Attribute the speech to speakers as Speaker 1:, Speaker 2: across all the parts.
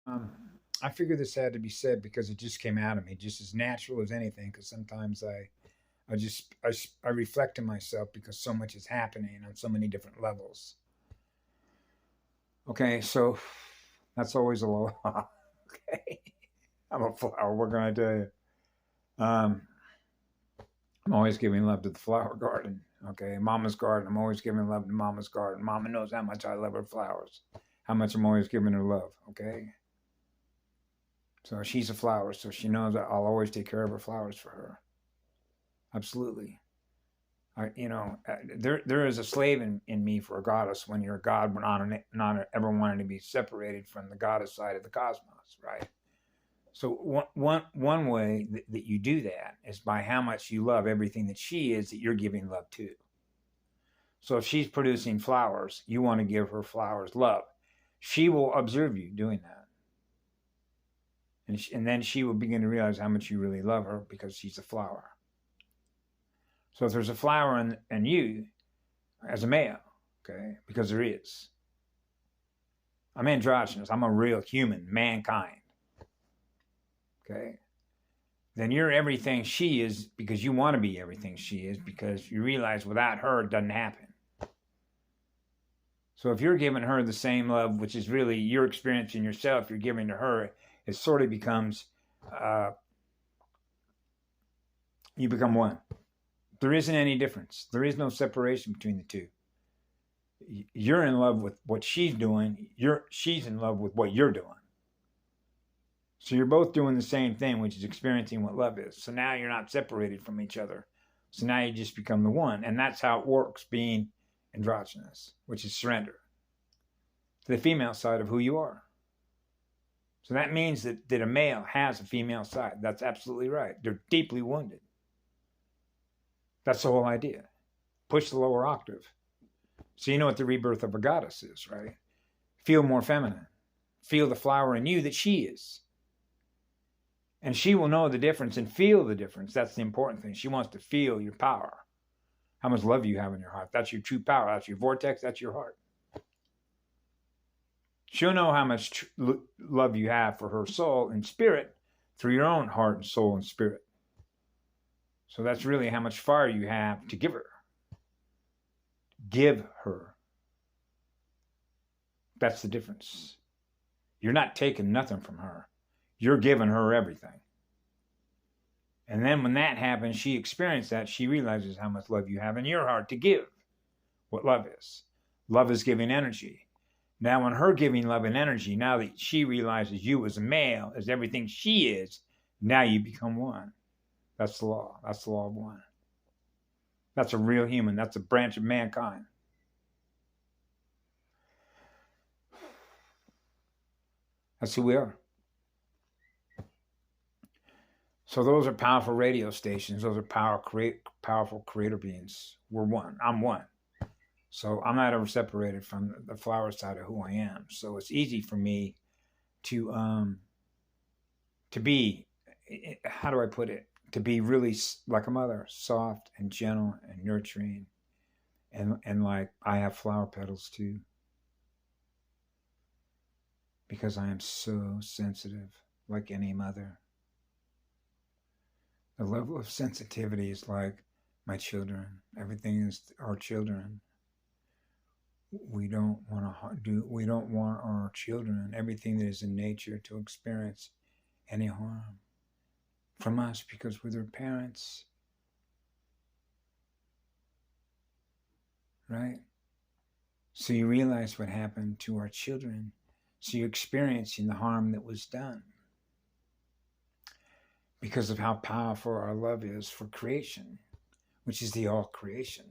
Speaker 1: Um, I figured this had to be said because it just came out of me, just as natural as anything. Because sometimes I reflect on myself because so much is happening on so many different levels. Okay, so that's always a law. Okay, I'm a flower. What can I tell you? Um, I'm always giving love to the flower garden. Okay, Mama's garden. I'm always giving love to Mama's garden. Mama knows how much I love her flowers, how much I'm always giving her love. Okay, so she's a flower, so she knows that I'll always take care of her flowers for her. Absolutely. There is a slave in me for a goddess when you're a god, but not ever wanting to be separated from the goddess side of the cosmos, right? So one way that you do that is by how much you love everything that she is that you're giving love to. So if she's producing flowers, you want to give her flowers love. She will observe you doing that. And then she will begin to realize how much you really love her because she's a flower. So if there's a flower in you as a male, okay, because there is, I'm androgynous. I'm a real human, mankind, okay, then you're everything she is because you want to be everything she is because you realize without her it doesn't happen. So if you're giving her the same love, which is really your experience in yourself, you're giving to her, it sort of becomes, you become one. There isn't any difference. There is no separation between the two. You're in love with what she's doing. She's in love with what you're doing. So you're both doing the same thing, which is experiencing what love is. So now you're not separated from each other. So now you just become the one. And that's how it works, being androgynous, which is surrender to the female side of who you are. So that means that a male has a female side. That's absolutely right. They're deeply wounded. That's the whole idea. Push the lower octave. So you know what the rebirth of a goddess is, right? Feel more feminine. Feel the flower in you that she is. And she will know the difference and feel the difference. That's the important thing. She wants to feel your power. How much love you have in your heart. That's your true power. That's your vortex. That's your heart. She'll know how much love you have for her soul and spirit through your own heart and soul and spirit. So that's really how much fire you have to give her. Give her. That's the difference. You're not taking nothing from her. You're giving her everything. And then when that happens, she experiences that. She realizes how much love you have in your heart to give. What love is. Love is giving energy. Now, when her giving love and energy, now that she realizes you as a male, as everything she is, now you become one. That's the law. That's the law of one. That's a real human. That's a branch of mankind. That's who we are. So those are powerful radio stations. Those are powerful creator beings. We're one. I'm one. So I'm not ever separated from the flower side of who I am. So it's easy for me to be, how do I put it? To be really like a mother, soft and gentle and nurturing. And like I have flower petals too. Because I am so sensitive, like any mother. The level of sensitivity is like my children. Everything is our children. We don't want our children, everything that is in nature, to experience any harm from us because we're their parents. Right? So you realize what happened to our children. So you're experiencing the harm that was done because of how powerful our love is for creation, which is the all creation.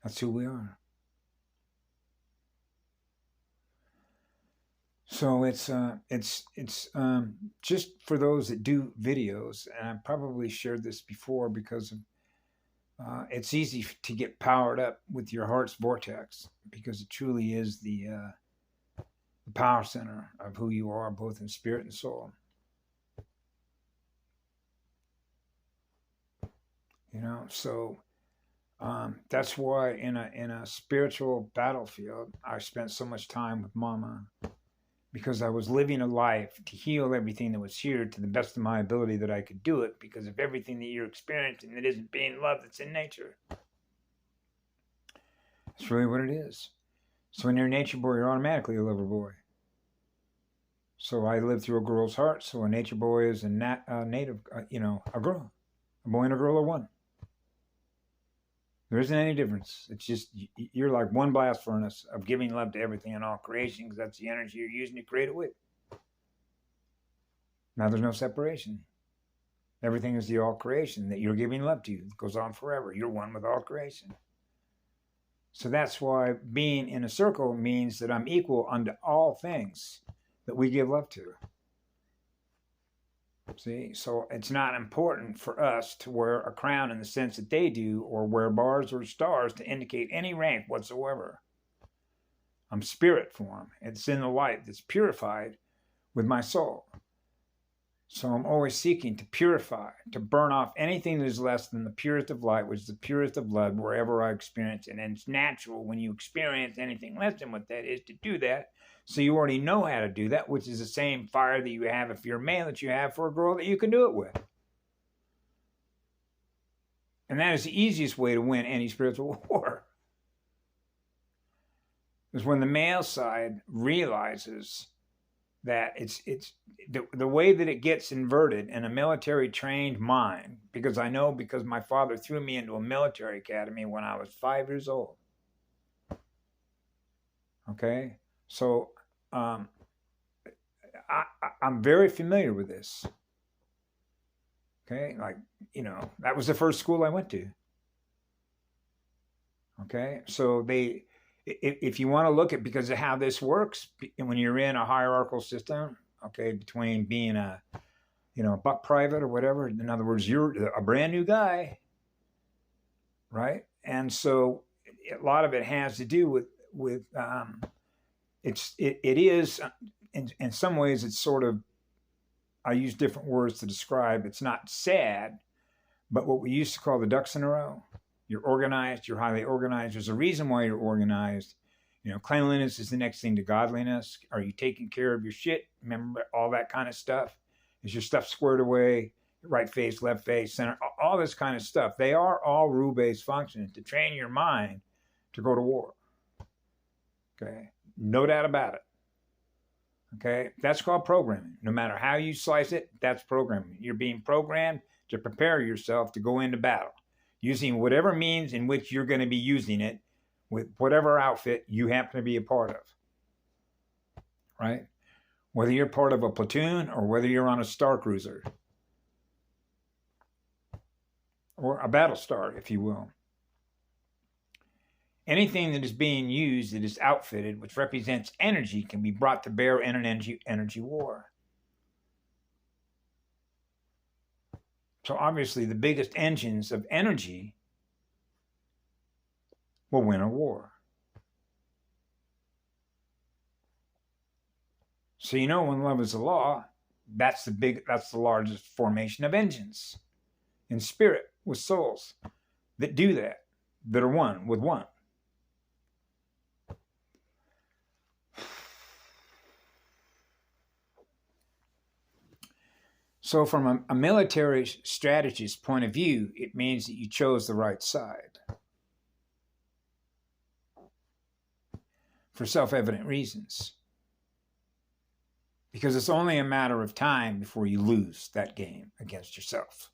Speaker 1: That's who we are. So it's just for those that do videos, and I probably shared this before because of, it's easy to get powered up with your heart's vortex because it truly is the power center of who you are, both in spirit and soul. You know, so That's why in a spiritual battlefield, I spent so much time with Mama, because I was living a life to heal everything that was here to the best of my ability that I could do it, because of everything that you're experiencing that isn't being loved that's in nature. That's really what it is. So when you're a nature boy, you're automatically a lover boy. So I lived through a girl's heart. So a nature boy is a native, a girl. A boy and a girl are one. There isn't any difference. It's just you're like one blast furnace of giving love to everything and all creation, because that's the energy you're using to create it with. Now there's no separation. Everything is the all creation that you're giving love to. It goes on forever. You're one with all creation. So that's why being in a circle means that I'm equal unto all things that we give love to. See, so it's not important for us to wear a crown in the sense that they do, or wear bars or stars to indicate any rank whatsoever. I'm spirit form. It's in the light that's purified with my soul. So I'm always seeking to purify, to burn off anything that is less than the purest of light, which is the purest of love, wherever I experience it. And it's natural when you experience anything less than what that is to do that. So you already know how to do that, which is the same fire that you have if you're a man that you have for a girl that you can do it with. And that is the easiest way to win any spiritual war. Is when the male side realizes that it's the way that it gets inverted in a military trained mind, because I know, because my father threw me into a military academy when I was 5 years old. Okay, so I'm very familiar with this. Okay, like, that was the first school I went to. Okay, so if you want to look at, because of how this works, when you're in a hierarchical system, okay, between being a buck private or whatever, in other words, you're a brand new guy, right? And so a lot of it has to do with it is in some ways, it's sort of, I use different words to describe, it's not sad, but what we used to call the ducks in a row. You're organized, you're highly organized. There's a reason why you're organized. Cleanliness is the next thing to godliness. Are you taking care of your shit? Remember all that kind of stuff? Is your stuff squared away? Right face, left face, center, all this kind of stuff. They are all rule-based functions to train your mind to go to war. Okay? No doubt about it. Okay? That's called programming. No matter how you slice it, that's programming. You're being programmed to prepare yourself to go into battle, using whatever means in which you're going to be using it, with whatever outfit you happen to be a part of. Right? Whether you're part of a platoon or whether you're on a star cruiser or a battle star, if you will. Anything that is being used, that is outfitted, which represents energy, can be brought to bear in an energy war. So obviously the biggest engines of energy will win a war. So when love is the law, that's the largest formation of engines in spirit with souls that do that are one with one. So from a military strategist point of view, it means that you chose the right side for self-evident reasons. Because it's only a matter of time before you lose that game against yourself.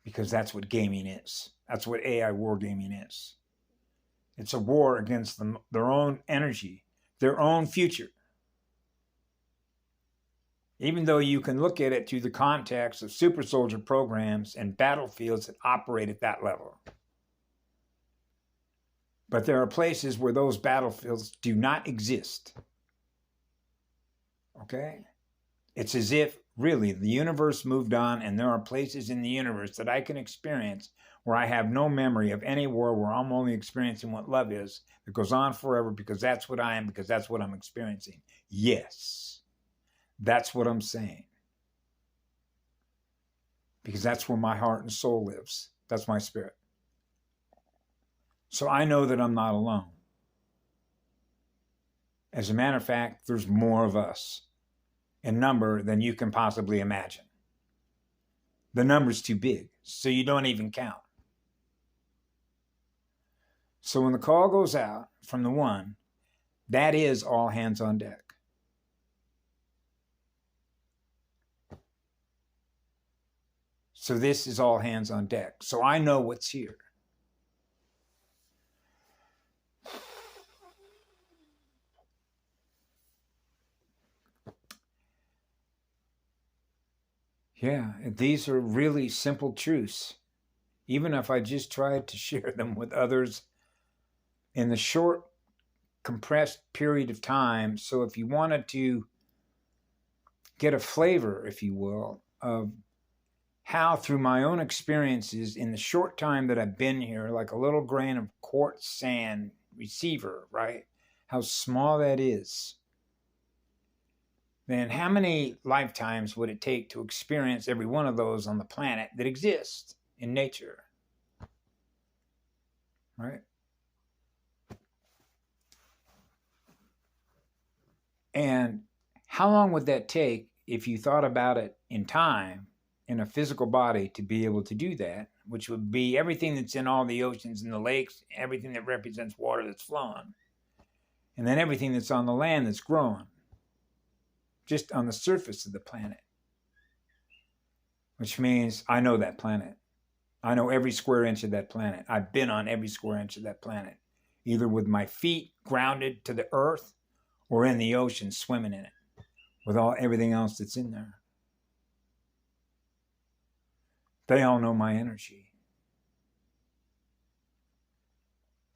Speaker 1: Because that's what gaming is. That's what AI wargaming is. It's a war against their own energy, their own future. Even though you can look at it through the context of super soldier programs and battlefields that operate at that level. But there are places where those battlefields do not exist. Okay? It's as if, really, the universe moved on, and there are places in the universe that I can experience where I have no memory of any war, where I'm only experiencing what love is, that goes on forever, because that's what I am, because that's what I'm experiencing. Yes. That's what I'm saying. Because that's where my heart and soul lives. That's my spirit. So I know that I'm not alone. As a matter of fact, there's more of us in number than you can possibly imagine. The number's too big, so you don't even count. So when the call goes out from the one, that is all hands on deck. So this is all hands on deck. So I know what's here. Yeah, these are really simple truths. Even if I just tried to share them with others in the short, compressed period of time. So if you wanted to get a flavor, if you will, of how through my own experiences in the short time that I've been here, like a little grain of quartz sand receiver, right? How small that is. Then how many lifetimes would it take to experience every one of those on the planet that exist in nature? Right? And how long would that take if you thought about it in time, in a physical body, to be able to do that, which would be everything that's in all the oceans and the lakes, everything that represents water that's flowing, and then everything that's on the land that's growing, just on the surface of the planet. Which means I know that planet. I know every square inch of that planet. I've been on every square inch of that planet, either with my feet grounded to the earth or in the ocean swimming in it with everything else that's in there. They all know my energy.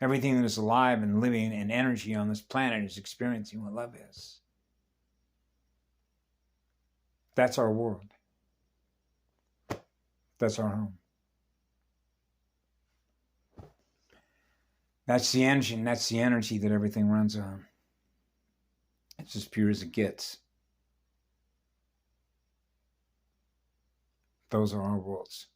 Speaker 1: Everything that is alive and living and energy on this planet is experiencing what love is. That's our world. That's our home. That's the engine, that's the energy that everything runs on. It's as pure as it gets. Those are our worlds.